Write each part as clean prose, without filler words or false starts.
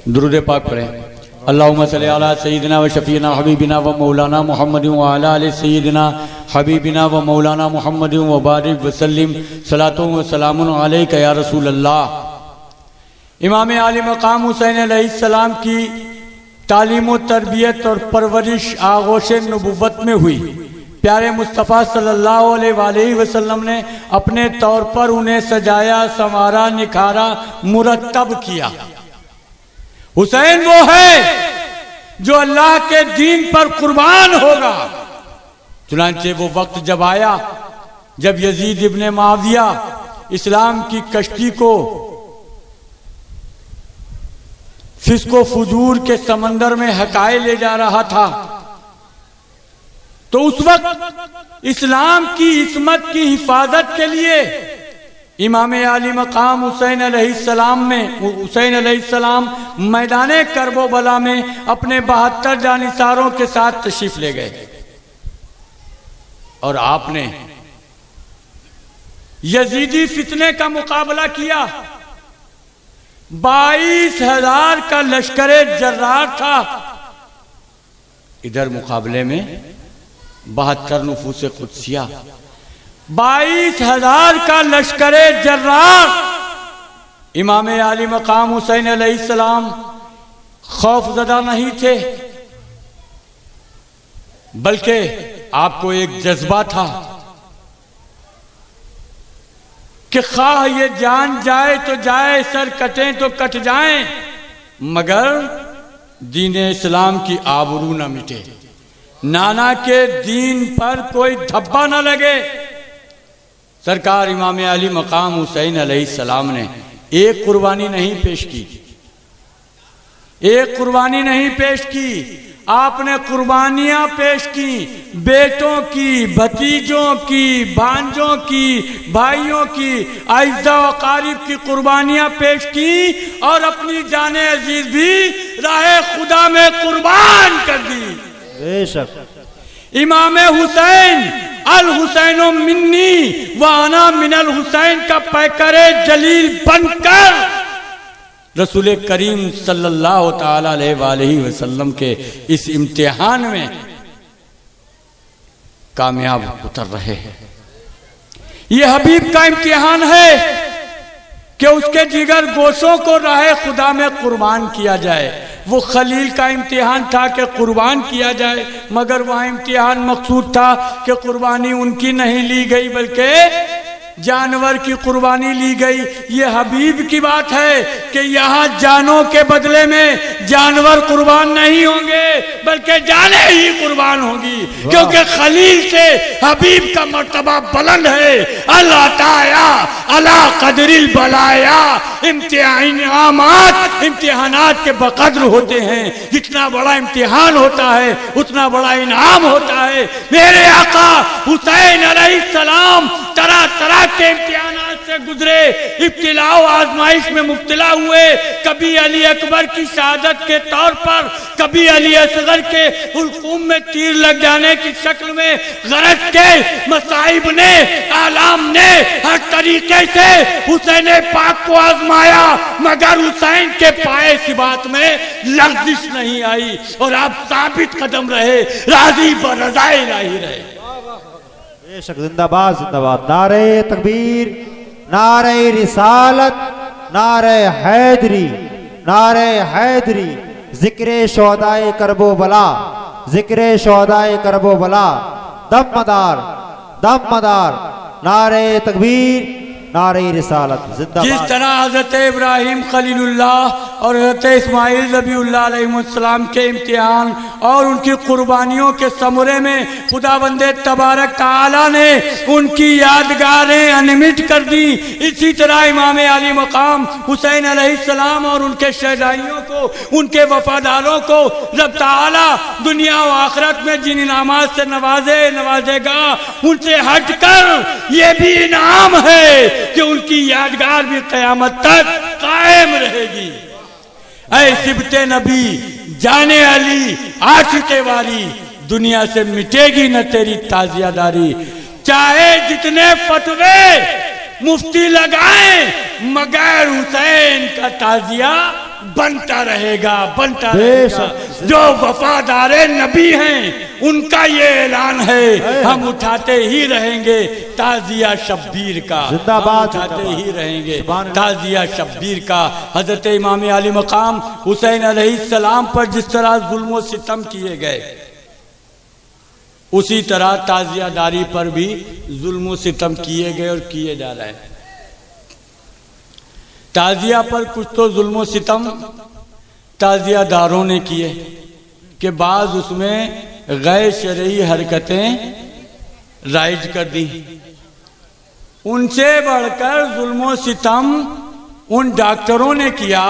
दुरूद पाक पढ़ें। अल्लाहुम्मा सल्ली अला सय्यिदिना व शफीना हबीबिना व मौलाना मुहम्मद व अला आलि सय्यिदिना हबीबिना व मौलाना मुहम्मद व बारिक व सल्लिम सलातुन व सलामुन अलैका या रसूल अल्लाह। इमाम आली मकाम हुसैन अलैहिस्सलाम की तालीम व तरबियत और परवरिश आगोश नबुव्वत में हुई। प्यारे मुस्तफ़ा सल्लल्लाहु अलैहि वसल्लम ने अपने तौर पर उन्हें सजाया, संवारा, निखारा, मुरत्तब किया। हुसैन वो है जो अल्लाह के दीन पर कुर्बान होगा। चुनांचे वो वक्त जब आया जब यजीद इब्ने मुआविया इस्लाम की कश्ती को फिस्को फुजूर के समंदर में हकाए ले जा रहा था, तो उस वक्त इस्लाम की इस्मत की हिफाजत के लिए इमाम आली मकाम हुसैन अलैहिस्सलाम मैदाने करबला में अपने 72 जानिसारों के साथ तशरीफ ले गए और आपने यजीदी फितने का मुकाबला किया। 22,000 का लश्करे जर्रार था। इधर मुकाबले में 72 नफूसे कुदसिया, 22,000 का लश्करे जर्रार। इमाम आली मकाम हुसैन अलैहिस्सलाम खौफजदा नहीं थे, बल्कि आपको एक जज्बा था कि खाह ये जान जाए तो जाए, सर कटे तो कट जाए, मगर दीन इस्लाम की आबरू न मिटे, नाना के दीन पर कोई धब्बा न लगे। सरकार इमाम अली मकाम हुसैन अलैहिस्सलाम ने एक कुर्बानी नहीं पेश की, एक कुर्बानी नहीं पेश की, आपने कुर्बानियां पेश की। बेटों की, भतीजों की, भांजों की, भाइयों की, आइज़ा व क़ारिब की कुर्बानियां पेश की और अपनी जाने अजीज भी राहे खुदा में कुर्बान कर दी। बेशक इमाम हुसैन अल हुसैनो मिन्नी व अना मिनल हुसैन का पैकरे जलील बनकर रसूल करीम सल्लल्लाहु ताला अलैहि वसल्लम के इस इम्तिहान में कामयाब उतर रहे हैं। ये हबीब का इम्तिहान है कि उसके जिगर गोशों को राहे खुदा में कुर्बान किया जाए। वो खलील का इम्तिहान था कि कुर्बान किया जाए, मगर वहाँ इम्तिहान मकसूद था कि कुर्बानी उनकी नहीं ली गई बल्कि जानवर की कुर्बानी ली गई। ये हबीब की बात है कि यहाँ जानों के बदले में जानवर कुर्बान नहीं होंगे बल्कि जाने ही कुर्बान होगी, क्योंकि खलील से हबीब का मर्तबा बुलंद है। अल्लाह ताया अला कदरिल बलाया, इम्तिहानात के बकद्र होते हैं। जितना बड़ा इम्तिहान होता है उतना बड़ा इनाम होता है। मेरे आका हुसैन अलैहिस्सलाम तरह तरह के इम्तिहानात से गुजरे, इब्तिला आजमाइश में मुब्तला हुए। कभी अली अकबर की शहादत के तौर पर, कभी अली असगर के हुल्कूम में तीर लग जाने की शक्ल में गरज के मसाइब ने, आलाम ने हर तरीके से हुसैन पाक को आजमाया, मगर हुसैन के पाए सिबात में लग़्ज़िश नहीं आई और आप साबित कदम रहे, राजी ब रज़ाए इलाही रहे। बेशक जिंदाबाद जिंदाबाद। नारे तकबीर, नारे रिसालत, नारे हैदरी, नारे हैदरी। जिक्रे शोहदाए करबो बला, जिक्रे शोहदाए करबो बला। दम मदार, नारे तकबीर, नारे रिसालत जिंदाबाद। जिस तरह हजरत इब्राहिम खलीलुल्लाह और हजरत इस्माइल ज़बीहुल्लाह अलैहिस्सलाम के इम्तिहान और उनकी कुर्बानियों के समरे में खुदावंदे तबारक तआला ने उनकी यादगारें अनमिट कर दी, इसी तरह इमाम आली मकाम हुसैन अलैहिस्सलाम और उनके शहदाइयों को, उनके वफादारों को रब तआला दुनिया व आखिरत में जिन इनामात से नवाजेगा, उनसे हटकर ये भी इनाम है कि उनकी यादगार भी क़यामत तक कायम रहेगी। ऐ सिबते नबी जाने अली आशिक़े वाली, दुनिया से मिटेगी न तेरी ताज़ियादारी। चाहे जितने फतवे मुफ्ती लगाए मगर हुसैन का ताज़िया बनता रहेगा, बनता बेशक। रहेगा। जो वफादार नबी हैं उनका ये ऐलान है, हम उठाते ही रहेंगे ताजिया शब्बीर का, जिंदाबाद, हम उठाते जिंदाबाद। ही रहेंगे सुभान ताजिया शब्बीर का। हजरत इमाम आली मकाम हुसैन अलैहिस्सलाम पर जिस तरह जुल्म व सितम किए गए, उसी तरह ताजियादारी पर भी जुल्म व सितम किए गए और किए जा रहे हैं। ताजिया पर कुछ तो जुल्म व सितम ताजियादारों ने किए कि बाज उसमें गैर शरई हरकतें राइज कर दी। उनसे बढ़कर जुल्म व सितम उन डॉक्टरों ने किया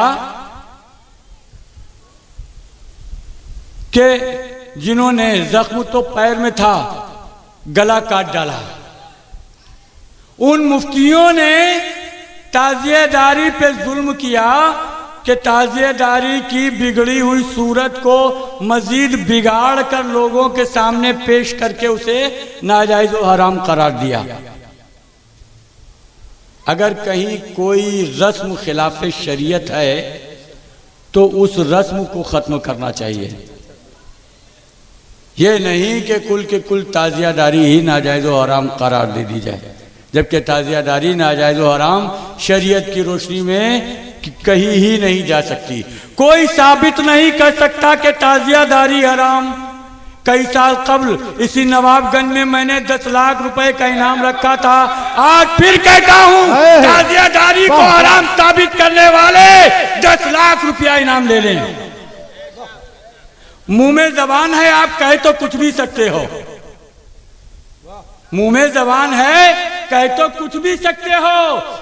कि जिन्होंने जख्म तो पैर में था, गला काट डाला। उन मुफ्तियों ने ताजियादारी पे जुल्म किया कि ताजियादारी की बिगड़ी हुई सूरत को मजीद बिगाड़ कर लोगों के सामने पेश करके उसे नाजायज और हराम करार दिया। अगर कहीं कोई रस्म खिलाफ शरीयत है तो उस रस्म को खत्म करना चाहिए। ये नहीं कि कुल के कुल ताजियादारी ही नाजायज और हराम करार दे दी जाए, जबकि ताजियादारी नाजायज और हराम शरीयत की रोशनी में कहीं ही नहीं जा सकती। कोई साबित नहीं कर सकता कि ताजियादारी हराम। कई साल कबल इसी नवाबगंज में मैंने 10 लाख रुपए का इनाम रखा था। आज फिर कहता हूँ ताजियादारी को हराम साबित करने वाले 10 लाख रुपया इनाम ले लें। मुंह में जबान है, आप कहे तो कुछ भी सकते हो। मुंह में जबान है, कहे तो कुछ भी सकते हो,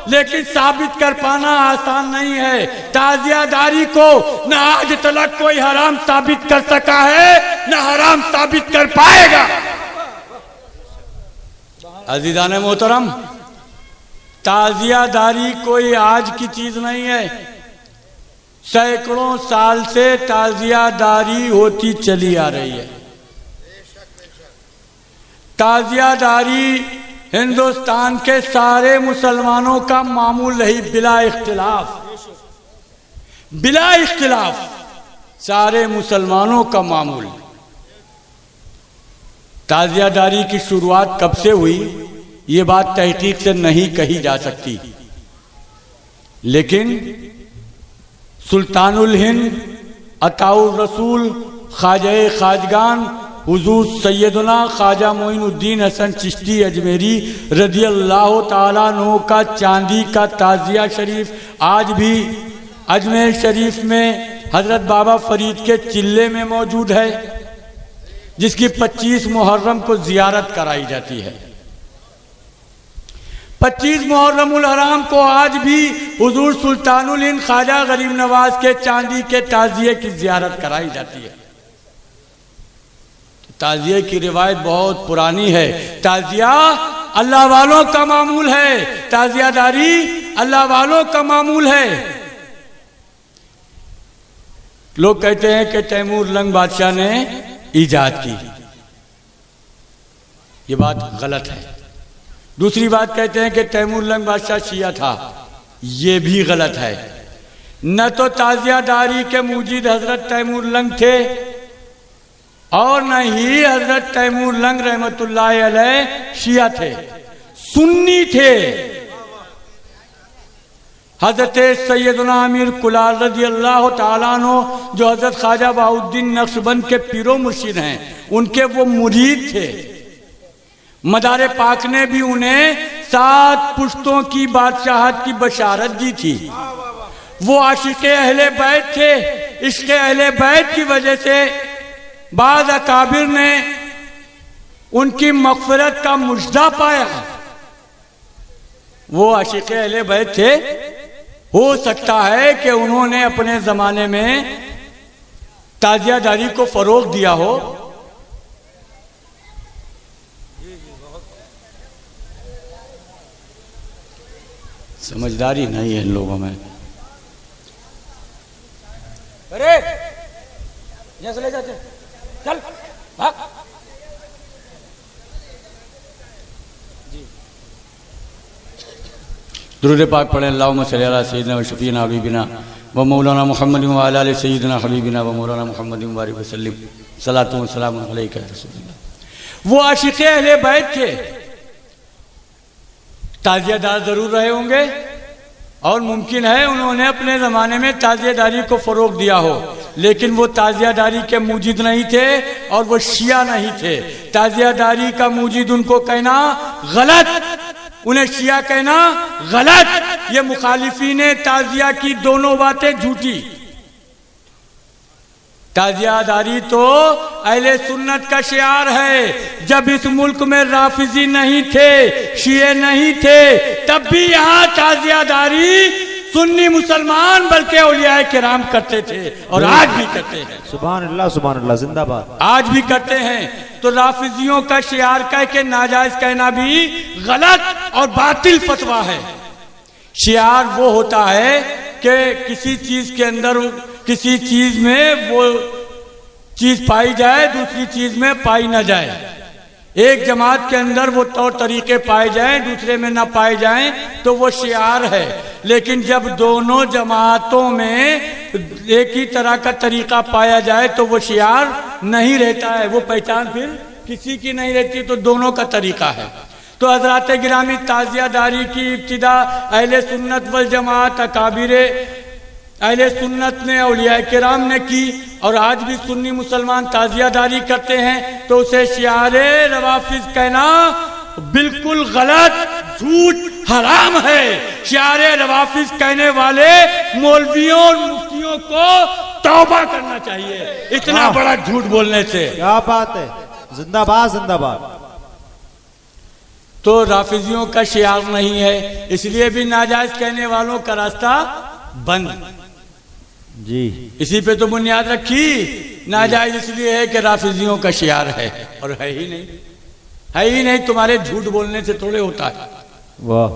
लेकिन साबित कर पाना आसान नहीं है। ताजियादारी को न आज तक कोई हराम साबित कर सका है, न हराम साबित कर पाएगा। अजीजान मोहतरम, ताजियादारी कोई आज की चीज नहीं है। सैकड़ों साल से ताजियादारी होती चली आ रही है। ताजियादारी हिंदुस्तान के सारे मुसलमानों का मामूल रही, बिला इख्तिलाफ, बिला इख्तिलाफ सारे मुसलमानों का मामूल। ताजियादारी की शुरुआत कब से हुई ये बात तहकीक से नहीं कही जा सकती, लेकिन सुल्तानुल हिंद अताउर रसूल ख्वाजा खाजगान हुजूर सैयदना ख्वाजा मोइनुद्दीन हसन चिश्ती अजमेरी रदियल्लाहु ताला अन्हु का चांदी का ताजिया शरीफ आज भी अजमेर शरीफ में हजरत बाबा फरीद के चिल्ले में मौजूद है, जिसकी 25 मुहर्रम को जियारत कराई जाती है। 25 मुहर्रमुल हराम को आज भी हुजूर सुल्तानुल हिंद ख्वाजा गरीब नवाज के चांदी के ताजिए की जियारत कराई जाती है। ताजिए की रिवायत बहुत पुरानी है। ताजिया अल्लाह वालों का मामूल है, ताजियादारी अल्लाह वालों का मामूल है। लोग कहते हैं कि तैमूर लंग बादशाह ने ईजाद की, ये बात गलत है। दूसरी बात कहते हैं कि तैमूर लंग बादशाह शिया था, ये भी गलत है। न तो ताजियादारी के मुजीद हजरत तैमूर लंग थे और न ही हजरत तैमूर लंग रहमतुल्लाह अलैह शिया थे, सुन्नी थे। हजरत सैयदना अमीर कुलाल रज़ियल्लाहु ताला अन्हु जो हजरत ख्वाजा बहाउद्दीन नक्शबंद के पीरो मुर्शिद हैं, उनके वो मुरीद थे। मदारे पाक ने भी उन्हें 7 पुश्तों की बादशाहत की बशारत दी थी। वो आशिक़ अहले बैत थे। इश्क़ अहले बैत की वजह से बाद अकाबिर ने उनकी मग़फ़िरत का मुजदा पाया। वो आशिक़ अहले बैत थे। हो सकता है कि उन्होंने अपने ज़माने में ताजियादारी को फ़रोग़ दिया हो। समझदारी नहीं है इन लोगों में। अरे यहाँ से ले जाते, चल भाग। दुरूद पाक पढ़ें। अल्लाहुम्मा सल्ली अला सय्यिदिना व शफीना हबीबिना व मौलाना मुहम्मद व अला आलि सय्यिदना हबीबिना व मौलाना मुहम्मद मुबारक वसल्लम सलातु व सलाम अलैका या रसूलल्लाह। वो आशिक़े अहले बैत थे, ताज़ियादार ज़रूर रहे होंगे और मुमकिन है उन्होंने अपने ज़माने में ताज़ियादारी को फ़रोग़ दिया हो, लेकिन वो ताज़ियादारी के मूजिद नहीं थे और वो शिया नहीं थे। ताज़ियादारी का मूजिद उनको कहना गलत, उन्हें शिया कहना गलत। ये मुखालिफीन ताज़िया की दोनों बातें झूठी। ताज़ियादारी तो अहले सुन्नत का शियार है। जब इस मुल्क में राफिजी नहीं थे, शिये नहीं थे, तब भी यहाँ ताज़ियादारी सुन्नी मुसलमान बल्कि औलिया किराम करते थे और आज भी करते हैं। सुभान अल्लाह जिंदाबाद। आज भी करते हैं। तो राफिजियों का शियार कह के नाजायज कहना भी गलत और बातिल फतवा है। शियार वो होता है कि किसी चीज के अंदर, किसी चीज में वो चीज पाई जाए, दूसरी चीज में पाई ना जाए। एक जमात के अंदर वो तौर तरीके पाए जाएं, दूसरे में ना पाए जाएं, तो वो शियार है। लेकिन जब दोनों जमातों में एक ही तरह का तरीका पाया जाए तो वो शियार नहीं रहता है, वो पहचान फिर किसी की नहीं रहती, तो दोनों का तरीका है। तो हजरात गिरामी, ताज़ियादारी की इब्तिदा अहले सुन्नत वल जमात अकाबिरे अहले सुन्नत ने, औलिया किराम ने की और आज भी सुन्नी मुसलमान ताज़ियादारी करते हैं। तो उसे शियारे रवाफिज कहना बिल्कुल गलत, झूठ, हराम है। शियारे रवाफिज कहने वाले मौलवियों और मुफ्तियों को तौबा करना चाहिए इतना बड़ा झूठ बोलने से। क्या बात है, जिंदाबाद जिंदाबाद। तो राफिजियों का शियार नहीं है, इसलिए भी नाजायज कहने वालों का रास्ता बंद जी। इसी पे तो बुनियाद रखी। नाजायज इसलिए है कि राफिजियों का शियार है और है ही नहीं, है ही नहीं। तुम्हारे झूठ बोलने से थोड़े होता है, वाह,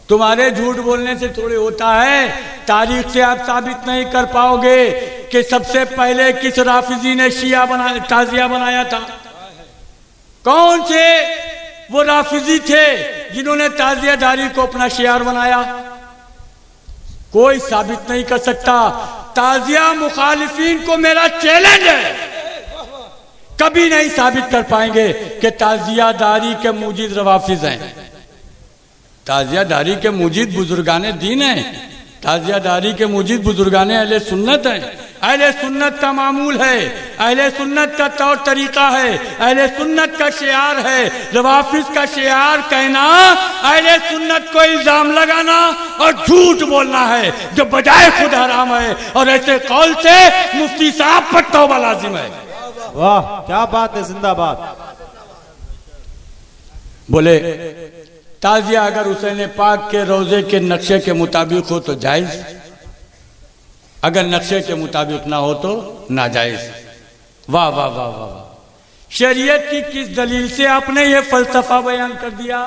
तुम्हारे झूठ बोलने से थोड़े होता है। तारीख से आप साबित नहीं कर पाओगे कि सबसे पहले किस राफिजी ने शिया ताज़िया बनाया था। कौन से वो राफिजी थे जिन्होंने ताज़ियादारी को अपना शियार बनाया? कोई साबित नहीं कर सकता। ताज़िया मुखालिफिन को मेरा चैलेंज है, कभी नहीं साबित कर पाएंगे कि ताज़ियादारी के मूजिद रवाफिज हैं। ताज़ियादारी के मूजिद बुजुर्गाने दीन हैं, ताज़ियादारी के मूजिद बुजुर्गाने अहले सुन्नत हैं। अहले सुन्नत का मामूल है, अहले सुन्नत का तौर तरीका है, अहले सुन्नत का शियार है। रवाफिज का शियार कहना अहले सुन्नत को इल्जाम लगाना और झूठ बोलना है, जो बजाय खुद हराम है। और ऐसे कौल से मुफ्ती साहब पर तौबा लाजिम है। वाह, क्या बात है, जिंदाबाद। बोले ताज़िया अगर हुसैन पाक के रोजे के नक्शे के मुताबिक हो तो जायज, अगर नक्शे के मुताबिक ना हो तो नाजायज। वाह वाह वाह वाह वाह। शरीयत की किस दलील से आपने ये फलसफा बयान कर दिया?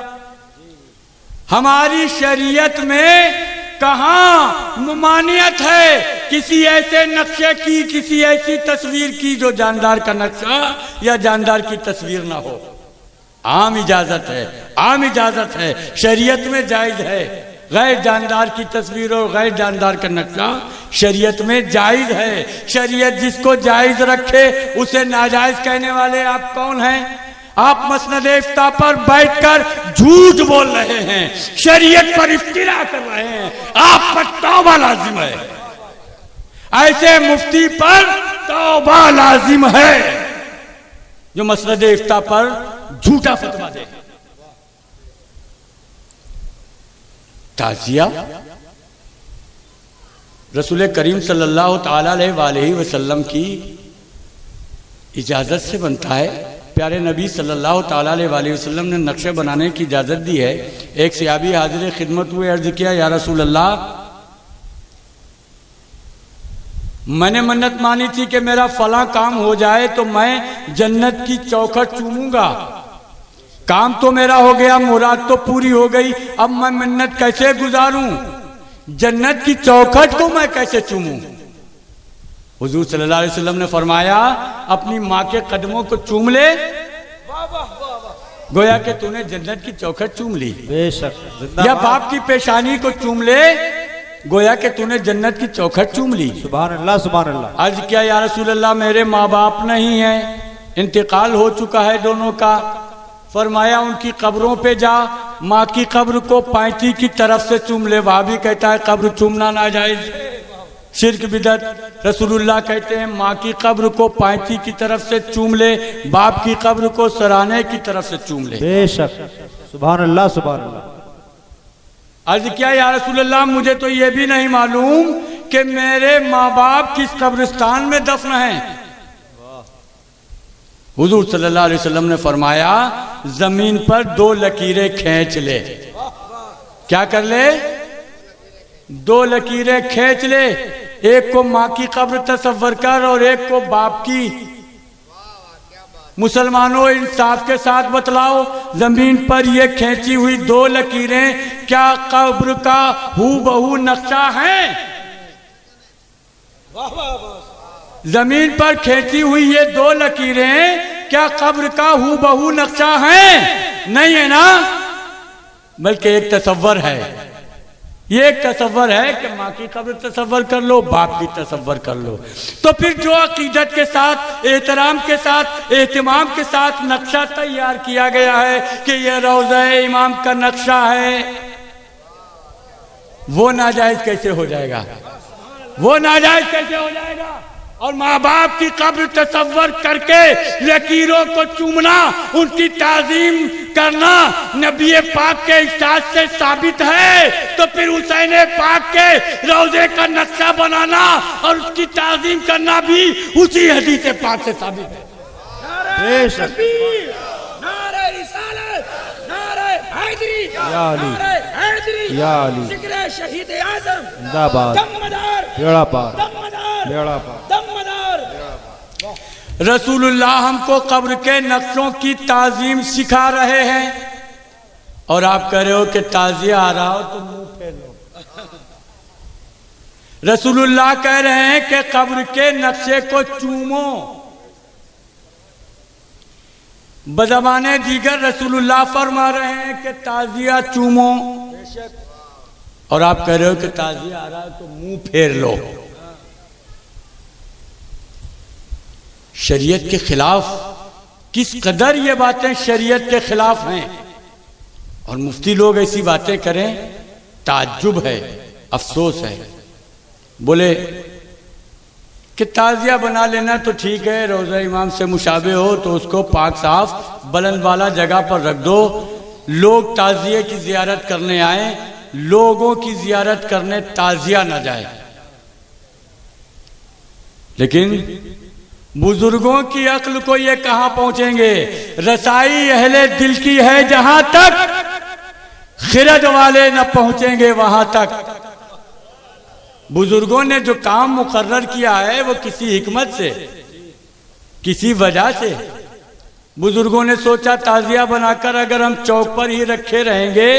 हमारी शरीयत में कहाँ मुमानियत है किसी ऐसे नक्शे की, किसी ऐसी तस्वीर की जो जानदार का नक्शा या जानदार की तस्वीर ना हो? आम इजाजत है, आम इजाजत है, शरीयत में जायज है। गैर जानदार की तस्वीर और गैर जानदार का नक्शा शरीयत में जायज है। शरीयत जिसको जायज रखे उसे नाजायज कहने वाले आप कौन हैं? आप मसनद इफ्ता पर बैठकर झूठ बोल रहे हैं, शरीयत पर इफ्तिरा कर रहे हैं। आप पर तौबा लाजिम है, ऐसे मुफ्ती पर तौबा लाजिम है जो मसनद इफ्ता पर झूठा फतवा दे। ताज़िया रसूल करीम सल्लल्लाहु ताला अलैहि वसल्लम की इजाजत से बनता है। प्यारे नबी सल्लल्लाहु ताला अलैहि वसल्लम ने नक्शे बनाने की इजाजत दी है। एक सहाबी हाजिर खिदमत हुए, अर्ज किया, या रसूल अल्लाह, मैंने मन्नत मानी थी कि मेरा फला काम हो जाए तो मैं जन्नत की चौखट चूमूंगा। काम तो मेरा हो गया, मुराद तो पूरी हो गई, अब मैं मन्नत कैसे गुजारूं? जन्नत की चौखट को मैं कैसे चूमूं? हुजूर सल्लल्लाहु अलैहि वसल्लम ने फरमाया, अपनी माँ के कदमों को चूम ले, गोया कि तूने जन्नत की चौखट चूम ली। बेशक, या बाप की पेशानी को चूम ले, गोया कि तूने जन्नत की चौखट चूम ली। सुभान अल्लाह सुभान अल्लाह। अर्ज किया या रसूल अल्लाह मेरे माँ बाप नहीं है, इंतकाल हो चुका है दोनों का। फरमाया उनकी कब्रों पे जा, माँ की कब्र को पैंती की तरफ से चूम ले। भाभी कहता है कब्र चूमना नाजायज, शिर्क बिदत। रसूलुल्लाह कहते हैं माँ की कब्र को पैंती की तरफ से चूम ले, बाप की कब्र को सराहने की तरफ से चूम ले। बेशक सुभान अल्लाह सुभान अल्लाह। अर्ज किया या रसूलल्लाह मुझे तो ये भी नहीं मालूम कि मेरे माँ बाप किस कब्रिस्तान में दफन हैं। हुजूर सल्लल्लाहु अलैहि वसल्लम ने फरमाया जमीन पर 2 लकीरें खींच ले। क्या कर ले? 2 लकीरें खींच ले। एक को माँ की कब्र तसव्वुर कर और एक को बाप की। मुसलमानों इंसाफ के साथ बतलाओ, जमीन पर ये खींची हुई 2 लकीरें क्या कब्र का हूबहू नक्शा है? जमीन पर खींची हुई ये 2 लकीरें क्या कब्र का हूबहू नक्शा है? नहीं है ना, बल्कि एक तसव्वुर है। ये एक तसव्वुर है कि माँ की कब्र तसव्वुर कर लो, बाप की तसव्वुर कर लो। तो फिर जो अकीदत के साथ, एहतराम के साथ, एहतिमाम के साथ नक्शा तैयार किया गया है कि यह रोज़ा इमाम का नक्शा है, वो नाजायज कैसे हो जाएगा? वो नाजायज कैसे हो जाएगा? और माँ बाप की कब्र तसव्वुर करके लकीरों को चूमना, उनकी ताजीम करना नबी पाक के इरशाद से साबित है। तो फिर हुसैन पाक के रोजे का नक्शा बनाना और उसकी ताजीम करना भी उसी हदीस पाक से साबित है। नारे तकबीर, नारे रिसालत, नारे हैदरी, नारे हैदरी, या अली, जिक्र शहीद आज़म जिंदाबाद, दमदार, बेड़ा पार, दमदार, बेड़ा पार। रसूलुल्लाह हमको कब्र के नक्शों की ताजीम सिखा रहे हैं और आप कह रहे हो कि ताजिया आ रहा हो तो मुंह फेर लो। रसूलुल्लाह कह रहे हैं कि कब्र के नक्शे को चूमो। बज़बाने दीगर रसूलुल्लाह फरमा रहे हैं कि ताजिया चूमो और आप कह रहे हो कि ताजिया आ रहा है तो मुंह फेर लो। शरीयत के खिलाफ, किस कदर ये बातें शरीयत के खिलाफ हैं और मुफ्ती लोग ऐसी बातें करें, ताज्जुब है, अफसोस है। बोले कि ताजिया बना लेना तो ठीक है, रोज़ा इमाम से मुशाबे हो तो उसको पाक साफ बुलंद वाला जगह पर रख दो, लोग ताजिए की जियारत करने आए, लोगों की जियारत करने ताजिया न जाए। लेकिन बुजुर्गों की अक्ल को ये कहां पहुंचेंगे? रसाई अहले दिल की है जहां तक, खिरद वाले न पहुंचेंगे वहां तक। बुजुर्गों ने जो काम मुकर्रर किया है वो किसी हिकमत से, किसी वजह से बुजुर्गों ने सोचा ताजिया बनाकर अगर हम चौक पर ही रखे रहेंगे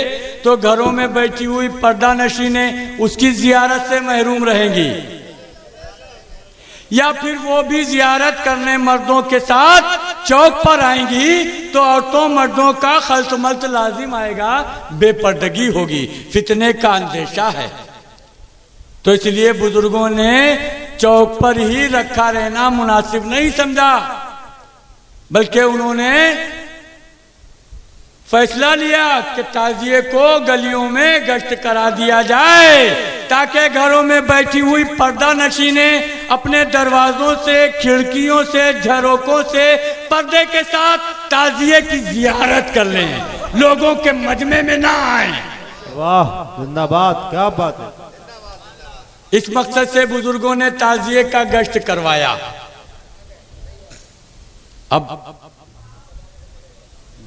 तो घरों में बैठी हुई पर्दा नशीनें उसकी जियारत से महरूम रहेंगी, या फिर वो भी जियारत करने मर्दों के साथ चौक पर आएंगी तो औरतों मर्दों का खल्त-मल्त लाजिम आएगा, बेपर्दगी होगी, फितने का अंदेशा है। तो इसलिए बुजुर्गों ने चौक पर ही रखा रहना मुनासिब नहीं समझा, बल्कि उन्होंने फैसला लिया कि ताजिए को गलियों में गश्त करा दिया जाए ताकि घरों में बैठी हुई पर्दा नशीनें अपने दरवाजों से, खिड़कियों से, झरोकों से पर्दे के साथ ताजिए की जियारत कर लें, लोगों के मजमे में ना आए। वाह जिंदाबाद, क्या बात है। इस मकसद से बुजुर्गों ने ताजिए का गश्त करवाया। अब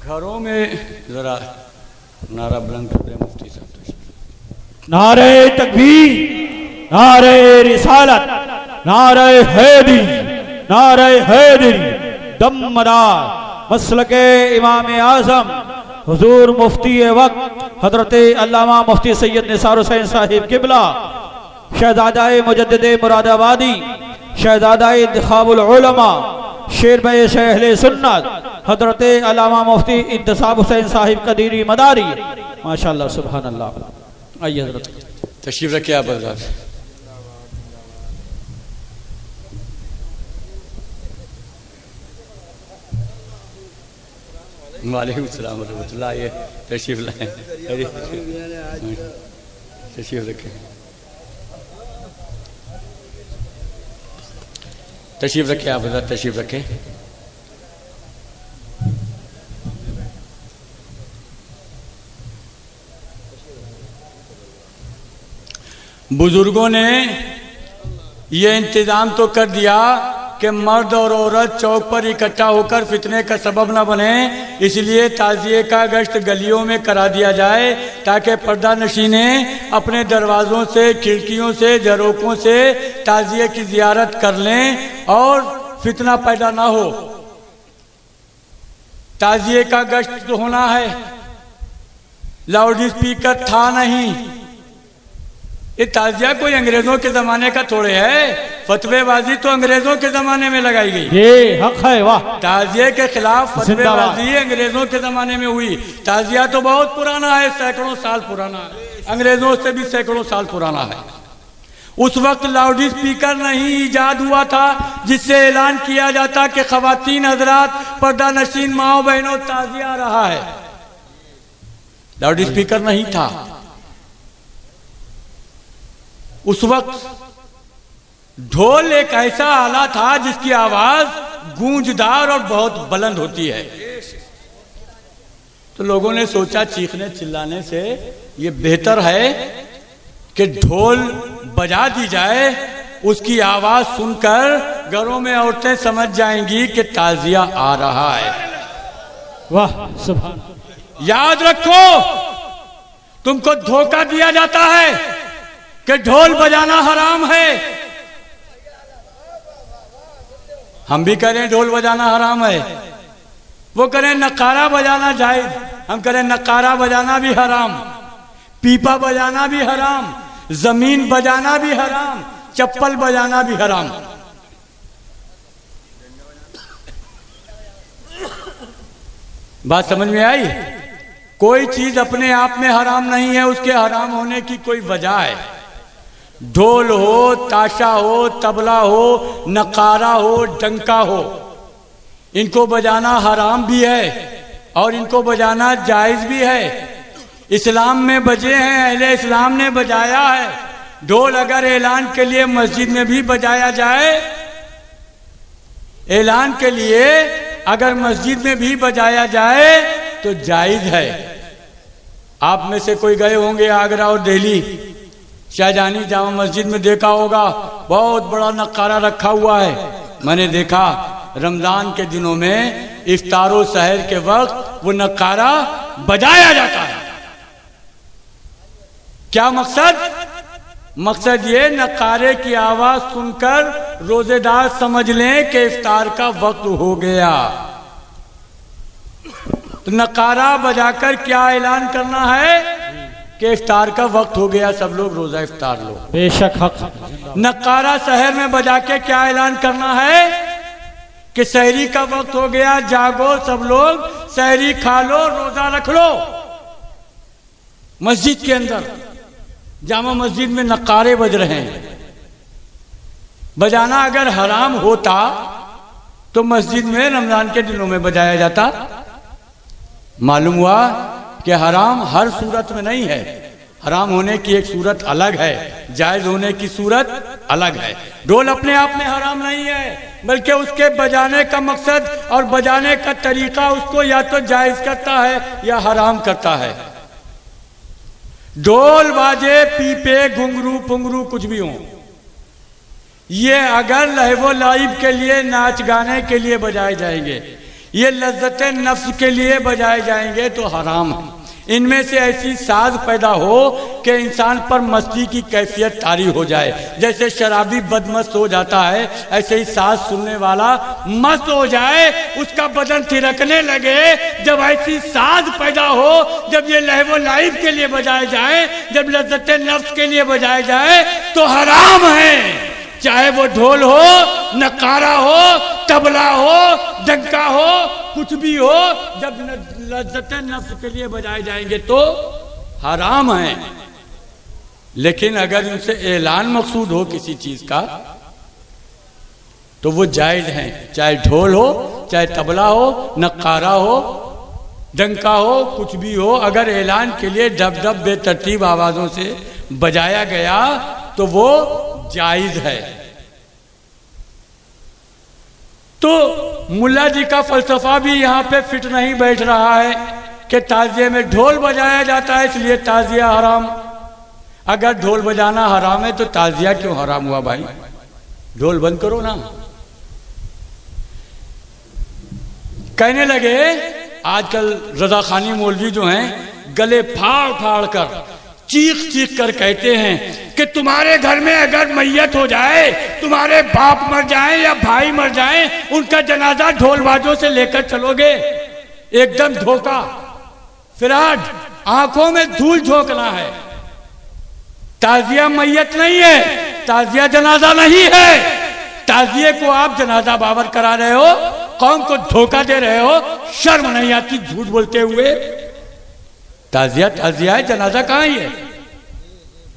घरों में जरा नारा बुलंद कर दे मुफ्ती साहब। नारे तकबीर, नारे रिसालत, नारे हैदरी, नारे हैदरी, दमदार मसलके इमाम आज़म हुजूर मुफ्ती वक्त हजरत अल्लामा मुफ्ती सैयद निसार हुसैन साहिब किबला, शहजादाए मुजद्दिदे मुरादाबादी, शहजादाए इंतिखाबुल उलमा, शेर बे शहले सुन्नत हजरत अल्लामा मुफ्ती इंतसाब हुसैन साहिब कदीरी मदारी, माशाअल्लाह सुभान अल्लाह। आइए हजरत। तशरीफ रखिए आप हजरात। वालेकुम सलाम रहमतुल्लाह। ये तशरीफ लाए, तशरीफ रखें, तशरीफ रखें आप हजरात, तशरीफ रखें। बुजुर्गों ने ये इंतजाम तो कर दिया कि मर्द और औरत चौक पर इकट्ठा होकर फितने का सबब न बने, इसलिए ताजिए का गश्त गलियों में करा दिया जाए ताकि पर्दा नशीनें अपने दरवाज़ों से, खिड़कियों से, झरोकों से ताजिए की जियारत कर लें और फितना पैदा ना हो। ताजिए का गश्त तो होना है, लाउड स्पीकर था नहीं। ये ताजिया कोई अंग्रेजों के जमाने का थोड़े है, फतवेबाजी तो अंग्रेजों के जमाने में लगाई गई। ये हक है, वाह। ताजिए के खिलाफ फतवेबाजी अंग्रेजों के जमाने में हुई। ताजिया तो बहुत पुराना है, सैकड़ों साल पुराना है, अंग्रेजों से भी सैकड़ों साल पुराना है। उस वक्त लाउड स्पीकर नहीं ईजाद हुआ था जिससे ऐलान किया जाता कि खवातीन हजरात, पर्दा नशीन माओ बहनों, ताजिया रहा है। लाउड स्पीकर नहीं था उस वक्त। ढोल एक ऐसा आला था जिसकी आवाज गूंजदार और बहुत बुलंद होती है। तो लोगों ने सोचा चीखने चिल्लाने से ये बेहतर है कि ढोल बजा दी जाए, उसकी आवाज सुनकर घरों में औरतें समझ जाएंगी कि ताजिया आ रहा है। वाह सुभान। याद रखो, तुमको धोखा दिया जाता है कि ढोल बजाना हराम है। हम भी करें ढोल बजाना हराम है, वो करें नकारा बजाना जायज, हम करें नकारा बजाना भी हराम, पीपा बजाना भी हराम, जमीन बजाना भी हराम, चप्पल बजाना भी हराम। बात समझ में आई? कोई चीज अपने आप में हराम नहीं है, उसके हराम होने की कोई वजह है। ढोल हो, ताशा हो, तबला हो, नकारा हो, डंका हो, इनको बजाना हराम भी है और इनको बजाना जायज भी है। इस्लाम में बजे हैं, अहले इस्लाम ने बजाया है। ढोल अगर ऐलान के लिए मस्जिद में भी बजाया जाए, ऐलान के लिए अगर मस्जिद में भी बजाया जाए तो जायज है। आप में से कोई गए होंगे आगरा और दिल्ली, शाहजहानी जामा मस्जिद में देखा होगा बहुत बड़ा नक्कारा रखा हुआ है। मैंने देखा रमजान के दिनों में इफ्तारो सहर के वक्त वो नक्कारा बजाया जाता है। क्या मकसद? मकसद ये नक्कारे की आवाज सुनकर रोजेदार समझ लें कि इफ्तार का वक्त हो गया। तो नक्कारा बजाकर क्या ऐलान करना है कि इफ्तार का वक्त हो गया, सब लोग रोजा इफ्तार लो। बेशक हक। नक्कारा शहर में बजा के क्या ऐलान करना है कि सहरी का वक्त हो गया, जागो सब लोग, सहरी खा लो, रोजा रख लो। मस्जिद के अंदर, जामा मस्जिद में नक्कारे बज रहे हैं। बजाना अगर हराम होता तो मस्जिद में रमजान के दिनों में बजाया जाता। मालूम हुआ कि हराम हर सूरत में नहीं है, हराम होने की एक सूरत अलग है, जायज होने की सूरत अलग है। ढोल अपने आप में हराम नहीं है, बल्कि उसके बजाने का मकसद और बजाने का तरीका उसको या तो जायज करता है या हराम करता है। ढोल बाजे, पीपे, घुंघरू पुंगरू कुछ भी हो, ये अगर लहवो लाइब के लिए, नाच गाने के लिए बजाए जाएंगे, ये लज्जत नफ्स के लिए बजाए जाएंगे तो हराम है। इनमें से ऐसी साज पैदा हो कि इंसान पर मस्ती की कैफियत तारी हो जाए। जैसे शराबी बदमस्त हो जाता है, ऐसे ही साज सुनने वाला मस्त हो जाए, उसका बदन थिरकने लगे। जब ऐसी साज पैदा हो, जब ये लहवो लाइब के लिए बजाए जाए, जब लज्जत नफ्स के लिए बजाए जाए तो हराम है। चाहे वो ढोल हो, नकारा हो, तबला हो, डंका हो, कुछ भी हो, जब लज्जत नफ्स के लिए बजाए जाएंगे तो हराम है। लेकिन अगर उनसे ऐलान मकसूद हो किसी चीज का तो वो जायज है, चाहे ढोल हो, चाहे तबला हो, नक्कारा हो, डंका हो, कुछ भी हो, अगर ऐलान के लिए डब डब बेतरतीब आवाजों से बजाया गया तो वो जायज है। तो मुल्ला जी का फलसफा भी यहां पे फिट नहीं बैठ रहा है कि ताजिए में ढोल बजाया जाता है इसलिए ताजिया हराम। अगर ढोल बजाना हराम है तो ताजिया क्यों हराम हुआ भाई? ढोल बंद करो ना। कहने लगे आजकल रजाखानी मौलवी जो हैं गले फाड़ फाड़ कर चीख चीख कर कहते हैं कि तुम्हारे घर में अगर मैयत हो जाए, तुम्हारे बाप मर जाए या भाई मर जाए, उनका जनाजा ढोल बाजों से लेकर चलोगे, एकदम धोखा, फिराड, आंखों में धूल झोंकना है। ताजिया मैयत नहीं है, ताजिया जनाजा नहीं है। ताजिए को आप जनाजा बावर करा रहे हो, कौम को धोखा दे रहे हो, शर्म नहीं आती झूठ बोलते हुए? ताजिया ताजिया है, जनाजा कहाँ है?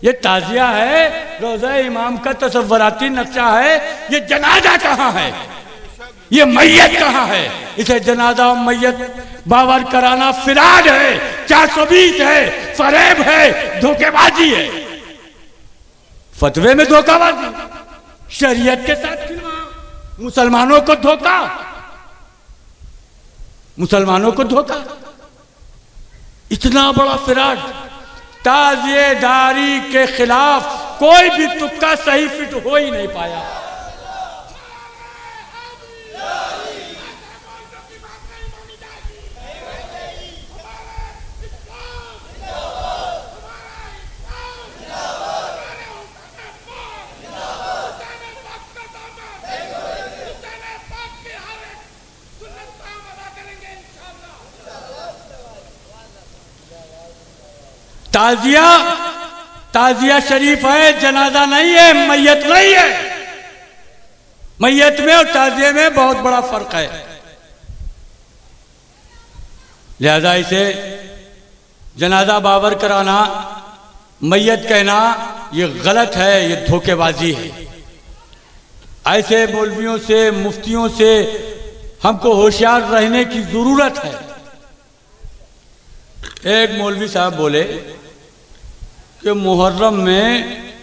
ये ताजिया है, रोज़ा इमाम का तसव्वुराती नक्शा है, ये जनाजा कहाँ है? ये मैयत कहाँ है? इसे जनाजा और मैयत बावर कराना फिराड है, 420 है, फरेब है, धोखेबाजी है। फतवे में धोखाबाजी, शरीयत के साथ खिलवाड़, मुसलमानों को धोखा, मुसलमानों को धोखा, इतना बड़ा फिराड। ताजिएदारी के खिलाफ कोई भी तुक्का सही फिट हो ही नहीं पाया। ताजिया ताजिया शरीफ है, जनाजा नहीं है, मैयत नहीं है। मैयत में और ताजिए में बहुत बड़ा फर्क है। लिहाजा इसे जनाजा बावर कराना, मैयत कहना ये गलत है, ये धोखेबाजी है। ऐसे मौलवियों से, मुफ्तियों से हमको होशियार रहने की जरूरत है। एक मौलवी साहब बोले कि मुहर्रम में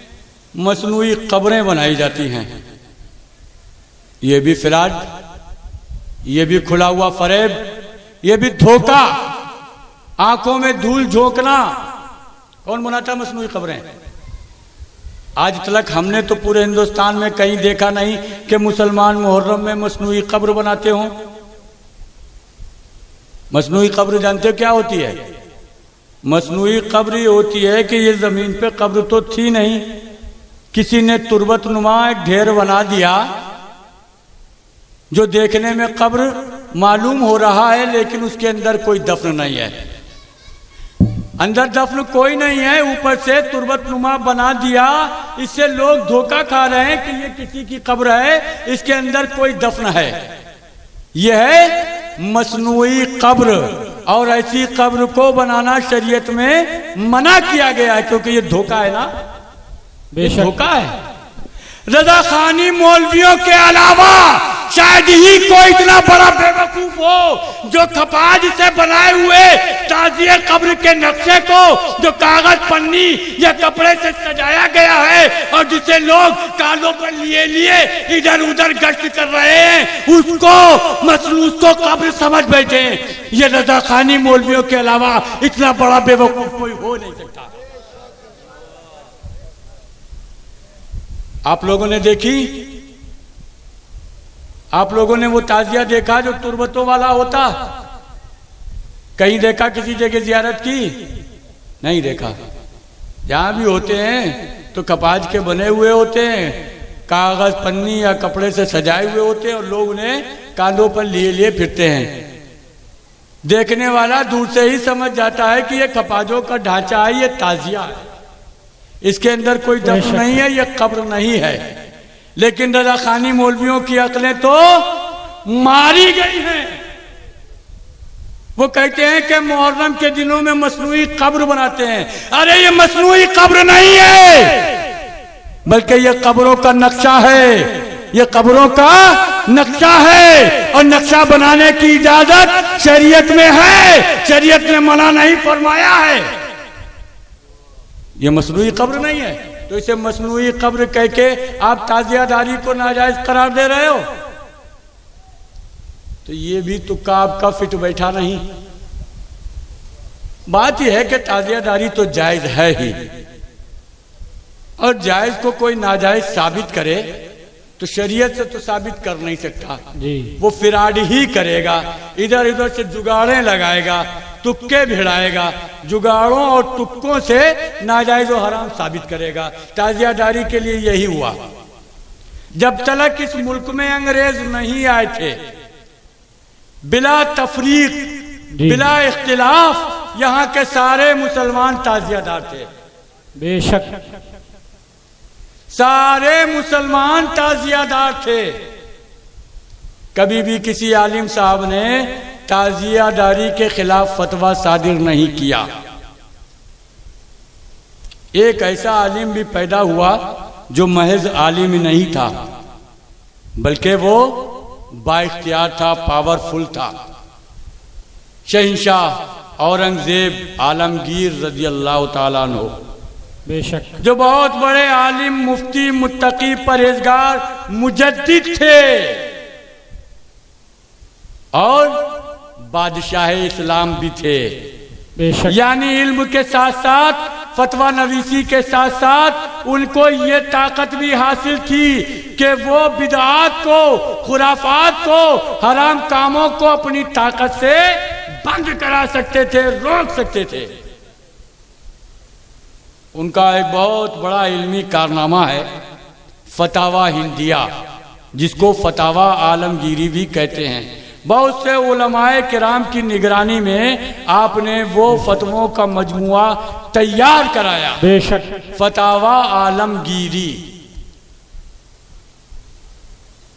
मसनूई कब्रें बनाई जाती हैं। ये भी फिराड, ये भी खुला हुआ फरेब, ये भी धोखा, आंखों में धूल झोंकना। कौन बनाता मसनूई कब्रें? आज तक हमने तो पूरे हिंदुस्तान में कहीं देखा नहीं कि मुसलमान मुहर्रम में मसनूई कब्र बनाते हों। मसनूई कब्र जानते हो क्या होती है? मसनूई कब्र होती है कि ये जमीन पे कब्र तो थी नहीं, किसी ने तुरबत नुमा एक ढेर बना दिया जो देखने में कब्र मालूम हो रहा है, लेकिन उसके अंदर कोई दफन नहीं है। अंदर दफन कोई नहीं है, ऊपर से तुरबत नुमा बना दिया। इससे लोग धोखा खा रहे हैं कि ये किसी की कब्र है, इसके अंदर कोई दफन है। यह है मसनूई कब्र, और ऐसी कब्र को बनाना शरीयत में मना किया गया है, क्योंकि ये धोखा है ना, बेशक धोखा है। रजा खानी मौलवियों के अलावा शायद ही कोई इतना बड़ा बेवकूफ हो जो खपाज से बनाए हुए ताजिए कब्र के नक्शे को, जो कागज, पन्नी या कपड़े से सजाया गया है और जिसे लोग कानों पर लिए लिए इधर उधर गश्त कर रहे हैं, उसको कब्र समझ बैठे। ये रजा खानी मौलवियों के अलावा इतना बड़ा बेवकूफ कोई हो नहीं सकता। आप लोगों ने देखी, आप लोगों ने वो ताजिया देखा जो तुरबतों वाला होता? कहीं देखा किसी जगह जियारत की? नहीं देखा। जहां भी होते हैं तो कपाज के बने हुए होते हैं, कागज, पन्नी या कपड़े से सजाए हुए होते हैं और लोग उन्हें कांधों पर लिए लिए फिरते हैं। देखने वाला दूर से ही समझ जाता है कि ये कपाजों का ढांचा है, ये ताजिया है, इसके अंदर कोई दफन नहीं है, ये कब्र नहीं है। लेकिन रजा खानी मौलवियों की अकलें तो मारी गई हैं, वो कहते हैं कि मुहर्रम के दिनों में मसनूई कब्र बनाते हैं। अरे ये मसनूई कब्र नहीं है, बल्कि ये कब्रों का नक्शा है, ये कब्रों का नक्शा है। और नक्शा बनाने की इजाजत शरीयत में है, शरीयत ने मना नहीं फरमाया है। ये मसनूई कब्र नहीं है, तो इसे मसनूई कब्र कह के आप ताजियादारी को नाजायज करार दे रहे हो, तो ये भी तुक्का आपका फिट बैठा नहीं। बात यह है कि ताजियादारी तो जायज है ही, और जायज को कोई नाजायज साबित करे तो शरीयत से तो साबित कर नहीं सकता जी। वो फिराड ही करेगा, इधर उधर से जुगाड़ें लगाएगा, तुक्के भिड़ाएगा, जुगाड़ों और तुक्कों से नाजायज और हराम साबित करेगा। ताजियादारी के लिए यही हुआ। जब तक इस मुल्क में अंग्रेज नहीं आए थे, बिला तफरीक बिला इख्तिलाफ यहाँ के सारे मुसलमान ताजियादार थे। बेशक सारे मुसलमान ताजियादार थे। कभी भी किसी आलिम साहब ने ताजियादारी के खिलाफ फतवा सादिर नहीं किया। एक ऐसा आलिम भी पैदा हुआ जो महज आलिम नहीं था, बल्कि वो बाइख्तियार था, पावरफुल था। शहंशाह औरंगजेब आलमगीर रजी अल्लाह ताला अन्हु, बेशक, जो बहुत बड़े आलिम, मुफ्ती, मुत्तकी, परहेजगार, मुजद्दिद थे और बादशाह इस्लाम भी थे। बेशक, यानी इल्म के साथ साथ फतवा नवीसी के साथ साथ उनको ये ताकत भी हासिल थी कि वो बिदआत को, खुराफात को, हराम कामों को अपनी ताकत से बंद करा सकते थे, रोक सकते थे। उनका एक बहुत बड़ा इल्मी कारनामा है फतावा हिंदिया, जिसको फतावा आलमगीरी भी कहते हैं। बहुत से उलमाए किराम की निगरानी में आपने वो फतवों का मजमुआ तैयार कराया, बेशक, फतावा आलमगीरी।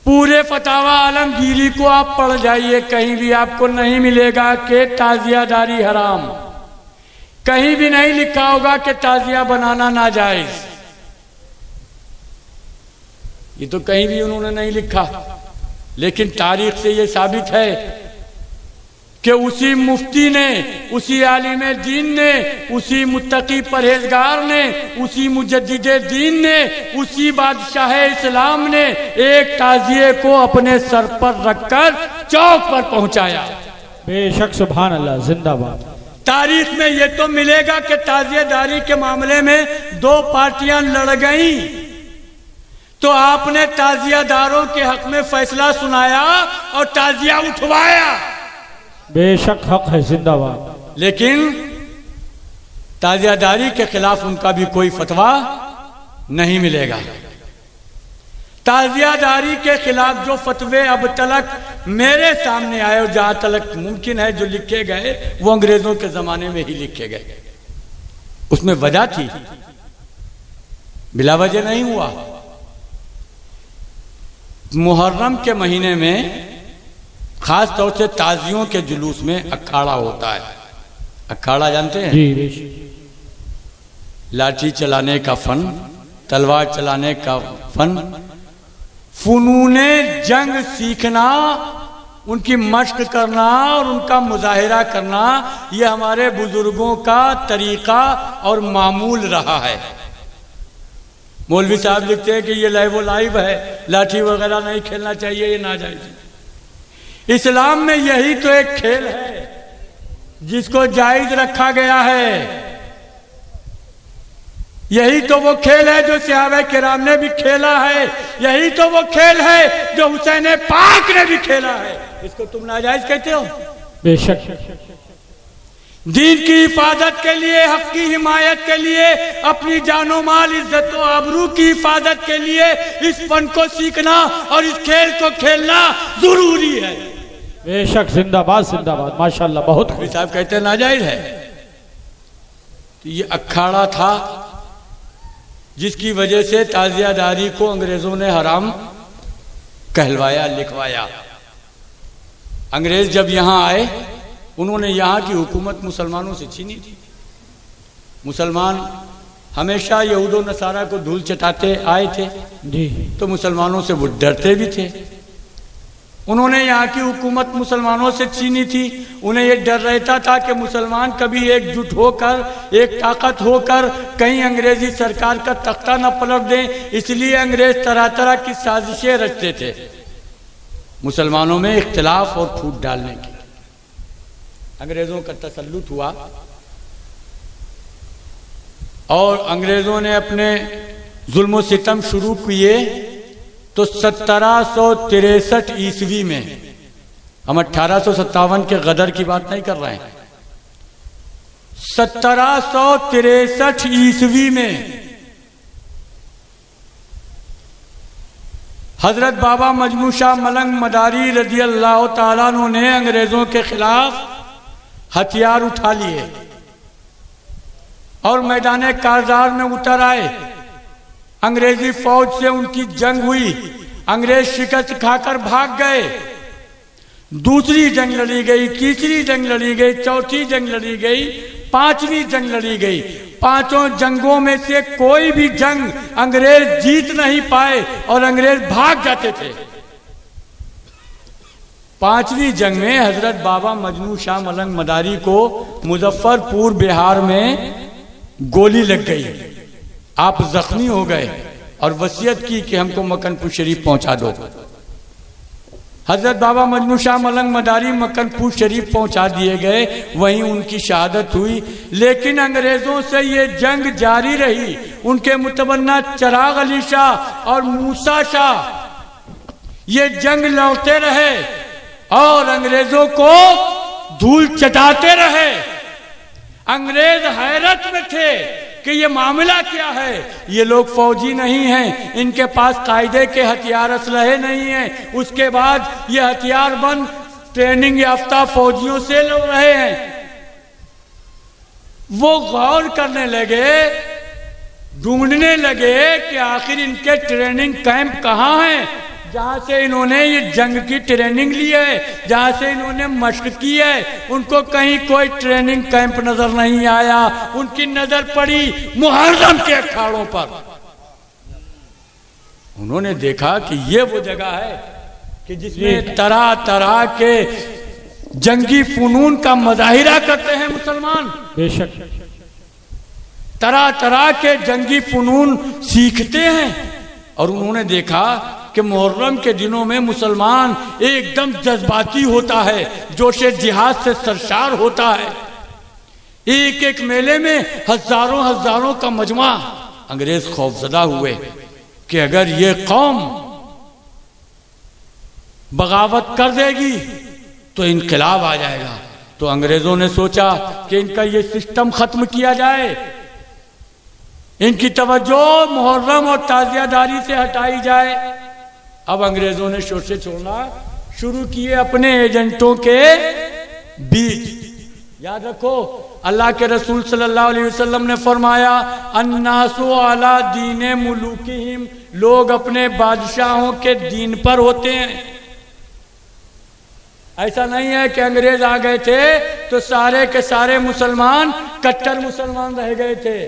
पूरे फतावा आलमगीरी को आप पढ़ जाइए, कहीं भी आपको नहीं मिलेगा कि ताजियादारी हराम, कहीं भी नहीं लिखा होगा कि ताजिया बनाना नाजायज। ये तो कहीं भी उन्होंने नहीं लिखा, लेकिन तारीख से ये साबित है कि उसी मुफ्ती ने, उसी आलिम दीन ने, उसी मुत्तकी परहेजगार ने, उसी मुजद्दिदे दीन ने, उसी बादशाह इस्लाम ने एक ताजिए को अपने सर पर रखकर चौक पर पहुंचाया। बेशक, सुभान अल्लाह, जिंदाबाद। तारीख में ये तो मिलेगा कि ताजियादारी के मामले में दो पार्टियां लड़ गईं, तो आपने ताजियादारों के हक में फैसला सुनाया और ताजिया उठवाया। बेशक हक है, जिंदाबाद। लेकिन ताजियादारी के खिलाफ उनका भी कोई फतवा नहीं मिलेगा। ताजियादारी के खिलाफ जो फतवे अब तक मेरे सामने आए और जहां तक मुमकिन है जो लिखे गए वो अंग्रेजों के जमाने में ही लिखे गए। उसमें वजह थी, बिला वजह नहीं हुआ। मुहर्रम के महीने में खास तौर से ताजियों के जुलूस में अखाड़ा होता है। अखाड़ा जानते हैं? जी, बेशक। लाठी चलाने का फन, तलवार चलाने का फन, फुनूने जंग सीखना, उनकी मश्क करना और उनका मुजाहिरा करना, यह हमारे बुजुर्गों का तरीका और मामूल रहा है। मौलवी साहब लिखते हैं कि ये लाइव है, लाठी वगैरह नहीं खेलना चाहिए, ये नाजायज। इस्लाम में यही तो एक खेल है जिसको जायज रखा गया है। यही तो वो खेल है जो सहाबा किराम ने भी खेला है, यही तो वो खेल है जो हुसैन पाक ने भी खेला है। इसको तुम नाजायज कहते हो? बेशक। दीन की हिफाजत के लिए, हक की हिमायत के लिए, अपनी जानो माल, इज्जत और आबरू की हिफाजत के लिए इस फन को सीखना और इस खेल को खेलना जरूरी है। बेशक, जिंदाबाद, जिंदाबाद, माशाल्लाह, बहुत खूब। साहब कहते हैं नाजायज है। तो ये अखाड़ा था जिसकी वजह से ताजियादारी को अंग्रेजों ने हराम कहलवाया, लिखवाया। अंग्रेज जब यहां आए उन्होंने यहाँ की हुकूमत मुसलमानों से छीनी थी। मुसलमान हमेशा यहूदो नसारा को धूल चटाते आए थे जी। तो मुसलमानों से वो डरते भी थे। उन्होंने यहाँ की हुकूमत मुसलमानों से छीनी थी। उन्हें ये डर रहता था कि मुसलमान कभी एकजुट होकर, एक ताकत होकर कहीं अंग्रेजी सरकार का तख्ता न पलट दें, इसलिए अंग्रेज तरह तरह की साजिशें रचते थे मुसलमानों में इख्तिलाफ और फूट डालने की। अंग्रेजों का तसल्लुत हुआ और अंग्रेजों ने अपने जुल्म सितम शुरू किए तो 1763 ईस्वी में, हम 1857 के गदर की बात नहीं कर रहे हैं, 1763 ईस्वी में हजरत बाबा मजमू शाह मलंग मदारी रजी अल्लाह ताला अन्हु ने अंग्रेजों के खिलाफ हथियार उठा लिए और मैदान कारजार में उतर आए। अंग्रेजी फौज से उनकी जंग हुई, अंग्रेज शिकस्त खाकर भाग गए। दूसरी जंग लड़ी गई, तीसरी जंग लड़ी गई, चौथी जंग लड़ी गई, पांचवी जंग लड़ी गई। पांचों जंगों में से कोई भी जंग अंग्रेज जीत नहीं पाए और अंग्रेज भाग जाते थे। पांचवी जंग में हजरत बाबा मजनू शाह मलंग मदारी को मुजफ्फरपुर बिहार में गोली लग गई। आप जख्मी हो गए और वसीयत की कि हमको मक्कनपुर शरीफ पहुंचा दो। हजरत बाबा मजनू शाह मलंग मदारी मक्कनपुर शरीफ पहुंचा दिए गए, वहीं उनकी शहादत हुई। लेकिन अंग्रेजों से ये जंग जारी रही। उनके मुतबन्ना चिराग अली शाह और मूसा शाह ये जंग लड़ते रहे और अंग्रेजों को धूल चटाते रहे। अंग्रेज हैरत में थे कि ये मामला क्या है, ये लोग फौजी नहीं हैं, इनके पास कायदे के हथियार असलहे नहीं हैं। उसके बाद ये हथियार बंद ट्रेनिंग याफ्ता फौजियों से लड़ रहे हैं। वो गौर करने लगे, ढूंढने लगे कि आखिर इनके ट्रेनिंग कैंप कहाँ हैं, जहां से इन्होंने ये जंग की ट्रेनिंग ली है, जहां से इन्होंने मशक की है। उनको कहीं कोई ट्रेनिंग कैंप नजर नहीं आया। उनकी नजर पड़ी मुहर्रम के अखाड़ों पर। उन्होंने देखा कि ये वो जगह है कि जिसमें तरह तरह के जंगी फुनून का मुजाहिरा करते हैं मुसलमान। बेशक तरह तरह के जंगी फुनून सीखते हैं। और उन्होंने देखा कि मुहर्रम के दिनों में मुसलमान एकदम जज्बाती होता है, जोशे जिहाद से सरशार होता है। एक एक मेले में हजारों हजारों का मजमा। अंग्रेज खौफजदा हुए कि अगर ये कौम बगावत कर देगी तो इनकलाब आ जाएगा। तो अंग्रेजों ने सोचा कि इनका ये सिस्टम खत्म किया जाए, इनकी तवज्जो मुहर्रम और ताजियादारी से हटाई जाए। अब अंग्रेजों ने शोशे छोड़ना शुरू किए अपने एजेंटों के बीच। याद रखो, अल्लाह के रसूल सल्लल्लाहु अलैहि वसल्लम ने फरमाया, अन्नासु अला दीने मुलूकिहिम, लोग अपने बादशाहों के दीन पर होते हैं। ऐसा नहीं है कि अंग्रेज आ गए थे तो सारे के सारे मुसलमान कट्टर मुसलमान रह गए थे।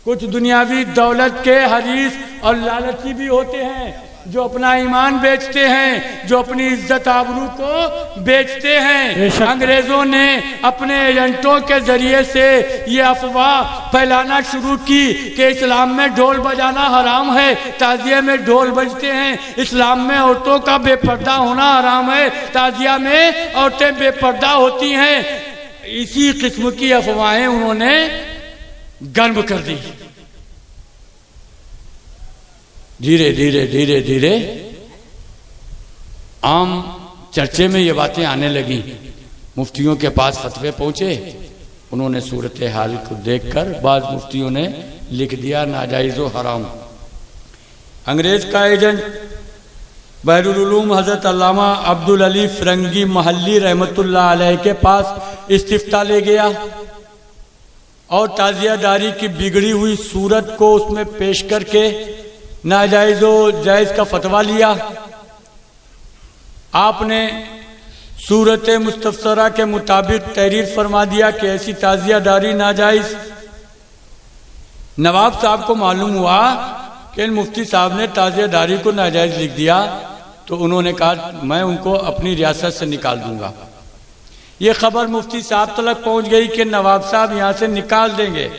कुछ दुनियावी दौलत के हरीस और लालची भी होते हैं जो अपना ईमान बेचते हैं, जो अपनी इज्जत आबरू को बेचते हैं। अंग्रेजों ने अपने एजेंटों के जरिए से ये अफवाह फैलाना शुरू की कि इस्लाम में ढोल बजाना हराम है, ताजिया में ढोल बजते हैं, इस्लाम में औरतों का बेपर्दा होना हराम है, ताजिया में औरतें बेपर्दा होती हैं। इसी किस्म की अफवाहें उन्होंने गर्म कर दी। धीरे धीरे धीरे धीरे आम चर्चे में ये बातें आने लगी। मुफ्तियों के पास फतवे पहुंचे। उन्होंने सूरत हाल को देखकर बाद मुफ्तियों ने लिख दिया नाजायज़ व हराम। अंग्रेज का एजेंट बहरुल उलूम हजरत अल्लामा अब्दुल अली फरंगी महल्ली रहमतुल्लाह अलैह के पास इस्तिफ्ता ले गया और ताजियादारी की बिगड़ी हुई सूरत को उसमें पेश करके नाजायज़ व जायज़ का फतवा लिया। आपने सूरत मुस्तफसरा के मुताबिक तहरीर फरमा दिया कि ऐसी ताजियादारी नाजायज। नवाब साहब को मालूम हुआ कि मुफ्ती साहब ने ताजियादारी को नाजायज लिख दिया, तो उन्होंने कहा मैं उनको अपनी रियासत से निकाल दूंगा। ये खबर मुफ्ती साहब तक पहुंच गई कि नवाब साहब यहां से निकाल देंगे।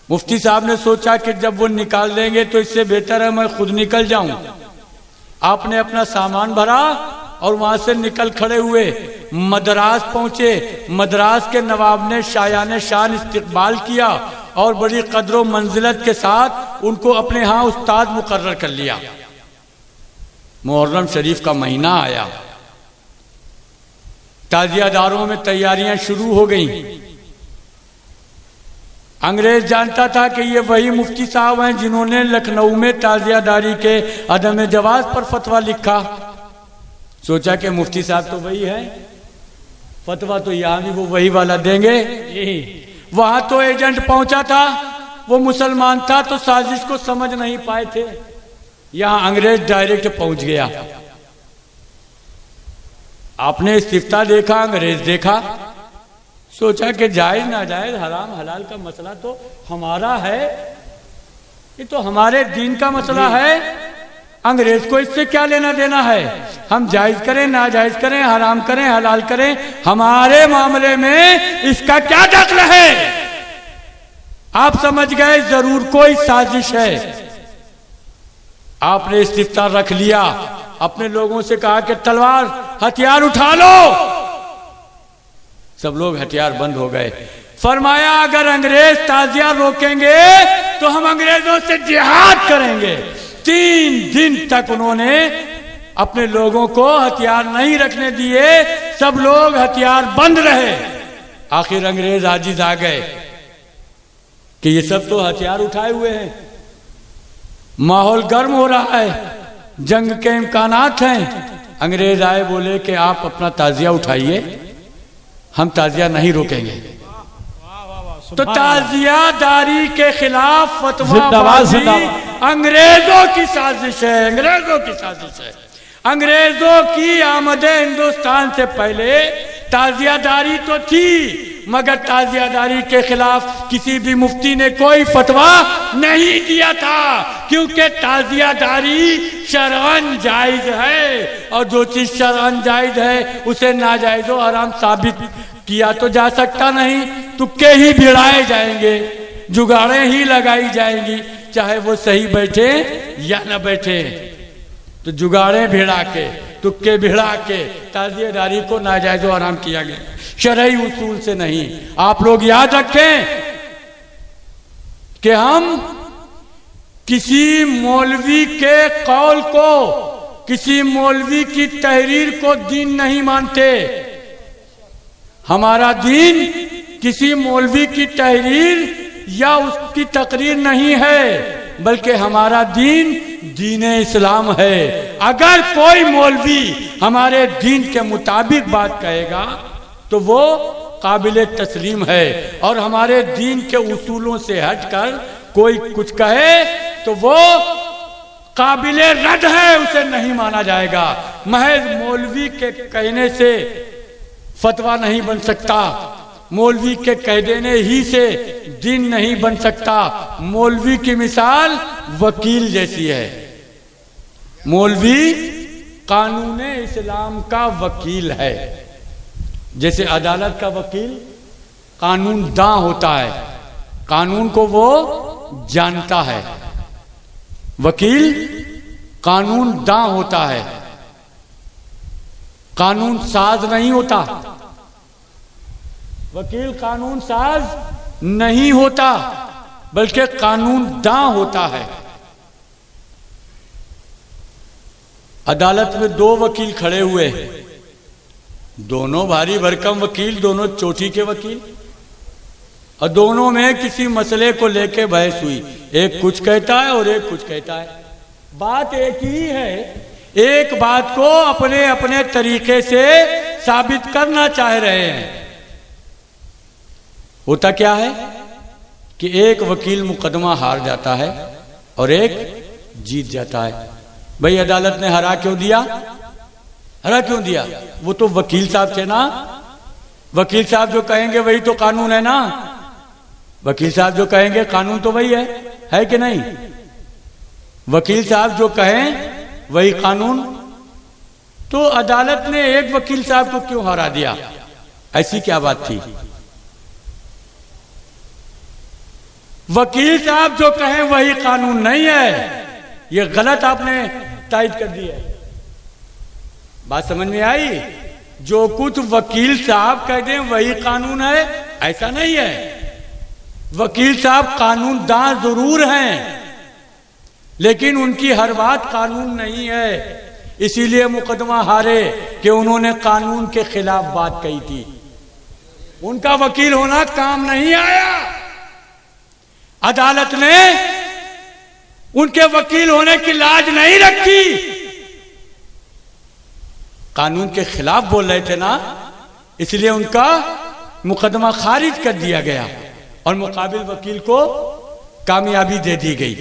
मुफ्ती साहब ने सोचा कि जब वो निकाल देंगे तो इससे बेहतर है मैं खुद निकल जाऊं। आपने अपना सामान भरा और वहां से निकल खड़े हुए, मद्रास पहुंचे। मद्रास के नवाब ने शायाने शान इस्तकबाल किया और बड़ी कदर मंजिलत के साथ उनको अपने यहाँ उस्ताद मुकर्रर कर लिया। मुहर्रम शरीफ का महीना आया, ताजियादारों में तैयारियां शुरू हो गईं। अंग्रेज जानता था कि ये वही मुफ्ती साहब हैं जिन्होंने लखनऊ में ताजियादारी के अदम जवाज पर फतवा लिखा। सोचा कि मुफ्ती साहब तो वही है, फतवा तो यहां भी वो वही वाला देंगे। वहां तो एजेंट पहुंचा था, वो मुसलमान था, तो साजिश को समझ नहीं पाए थे। यहां अंग्रेज डायरेक्ट पहुंच गया। आपने इस्तिफ्ता देखा, अंग्रेज देखा, सोचा कि जायज नाजायज हराम हलाल का मसला तो हमारा है, ये तो हमारे दीन का मसला है, अंग्रेज को इससे क्या लेना देना है। हम जायज करें नाजायज करें, हराम करें हलाल करें, हमारे मामले में इसका क्या दखल है। आप समझ गए जरूर कोई साजिश है। आपने इस्तिफ्ता रख लिया, अपने लोगों से कहा कि तलवार हथियार उठा लो। सब लोग हथियार बंद हो गए। फरमाया अगर अंग्रेज ताजिया रोकेंगे तो हम अंग्रेजों से जिहाद करेंगे। 3 दिन तक उन्होंने अपने लोगों को हथियार नहीं रखने दिए, सब लोग हथियार बंद रहे। आखिर अंग्रेज आजिज आ गए कि ये सब तो हथियार उठाए हुए हैं, माहौल गर्म हो रहा है, जंग के इम्कानात हैं। अंग्रेज आए, बोले कि आप अपना ताजिया उठाइए, हम ताजिया नहीं रोकेंगे। तो ताजियादारी के खिलाफ फतवाबाजी अंग्रेजों की साजिश है, अंग्रेजों की साजिश है। अंग्रेजों की आमदे हिंदुस्तान से पहले ताजियादारी तो थी, मगर ताजियादारी के खिलाफ किसी भी मुफ्ती ने कोई फतवा नहीं दिया था, क्योंकि ताजियादारी शरअन जायज है और जो चीज शरअन जायज है उसे नाजायज और हराम साबित किया तो जा सकता नहीं। तुक्के ही भिड़ाए जाएंगे, जुगाड़े ही लगाई जाएंगी, चाहे वो सही बैठे या न बैठे। तो जुगाड़े भिड़ा के, तुक्के भिड़ा के ताजियादारी को नाजायज और हराम किया गया, शरई उसूल से नहीं। आप लोग याद रखें कि हम किसी मौलवी के कौल को, किसी मौलवी की तहरीर को दीन नहीं मानते। हमारा दीन किसी मौलवी की तहरीर या उसकी तकरीर नहीं है, बल्कि हमारा दीन दीन इस्लाम है। अगर कोई मौलवी हमारे दीन के मुताबिक बात कहेगा तो वो काबिल तस्लीम है, और हमारे दीन के उसूलों से हटकर कोई कुछ कहे तो वो काबिल रद्द है, उसे नहीं माना जाएगा। महज मौलवी के कहने से फतवा नहीं बन सकता, मौलवी के कह देने ही से दिन नहीं बन सकता। मौलवी की मिसाल वकील जैसी है। मौलवी कानून इस्लाम का वकील है। जैसे अदालत का वकील कानून दां होता है, कानून को वो जानता है। वकील कानून दां होता है, कानून साज नहीं होता। वकील कानून साज नहीं होता, बल्कि कानून दां होता है। अदालत में 2 वकील खड़े हुए, दोनों भारी भरकम वकील, दोनों चोटी के वकील, और दोनों में किसी मसले को लेके बहस हुई। एक कुछ कहता है और एक कुछ कहता है। बात एक ही है, एक बात को अपने अपने तरीके से साबित करना चाह रहे हैं। होता क्या है कि एक वकील मुकदमा हार जाता है और एक जीत जाता है। भाई अदालत ने हरा क्यों दिया? अरे क्यों दिया? वो तो वकील साहब थे ना, वकील साहब जो कहेंगे वही तो कानून है ना, वकील साहब जो कहेंगे कानून तो वही है कि नहीं? वकील साहब जो कहें वही कानून। तो अदालत ने एक वकील साहब को क्यों हरा दिया? ऐसी क्या बात थी? वकील साहब जो कहें वही कानून नहीं है, ये गलत आपने तायद कर दी है। बात समझ में आई? जो कुछ वकील साहब कह दें वही कानून है, ऐसा नहीं है। वकील साहब कानूनदां जरूर हैं, लेकिन उनकी हर बात कानून नहीं है। इसीलिए मुकदमा हारे कि उन्होंने कानून के खिलाफ बात कही थी। उनका वकील होना काम नहीं आया। अदालत ने उनके वकील होने की लाज नहीं रखी। कानून के खिलाफ बोल रहे थे ना, इसलिए उनका मुकदमा खारिज कर दिया गया और मुकाबिल वकील को कामयाबी दे दी गई,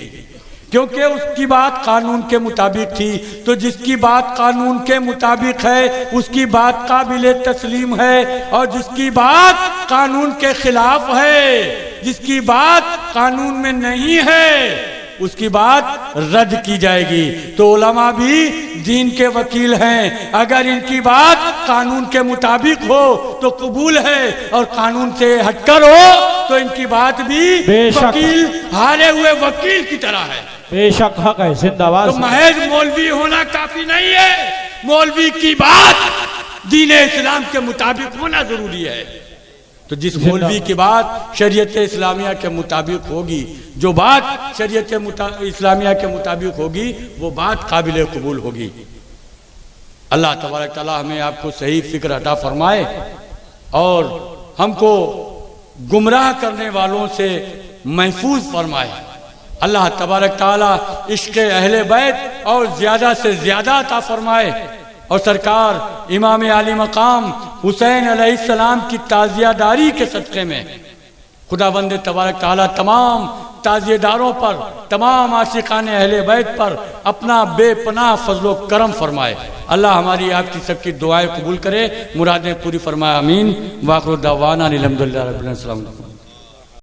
क्योंकि उसकी बात कानून के मुताबिक थी। तो जिसकी बात कानून के मुताबिक है उसकी बात काबिल तस्लीम है, और जिसकी बात कानून के खिलाफ है, जिसकी बात कानून में नहीं है, उसकी बात रद्द की जाएगी। तो उलमा भी दीन के वकील हैं। अगर इनकी बात कानून के मुताबिक हो तो कबूल है, और कानून से हटकर हो तो इनकी बात भी वकील हारे हुए वकील की तरह है। बेशक हक है, जिंदाबाद। तो महज मौलवी होना काफी नहीं है, मौलवी की बात दीन इस्लाम के मुताबिक होना जरूरी है। तो जिस मौलवी की बात शरीयत इस्लामिया के मुताबिक होगी, जो बात शरीयत इस्लामिया के मुताबिक होगी, वो बात काबिल कबूल होगी। अल्लाह तबारक तआला हमें आपको सही फिक्र अता फरमाए और हमको गुमराह करने वालों से महफूज फरमाए। अल्लाह तबारक तआला इश्क़ अहले बैत और ज्यादा से ज्यादा अता फरमाए, और सरकार इमाम आली मकाम हुसैन अलैहिस्सलाम की ताज़ियादारी के सदक़े में खुदावंद तबारक तआला तमाम ताज़ियेदारों पर, तमाम आशिकान अहले बैत पर अपना बेपनाह फजलो करम फरमाए। अल्लाह हमारी आपकी सबकी दुआएं कबूल करे, मुरादें पूरी फरमाए। आमीन। वाखिर दावाना अनिल हम्दुलिल्लाहि रब्बिल आलमीन।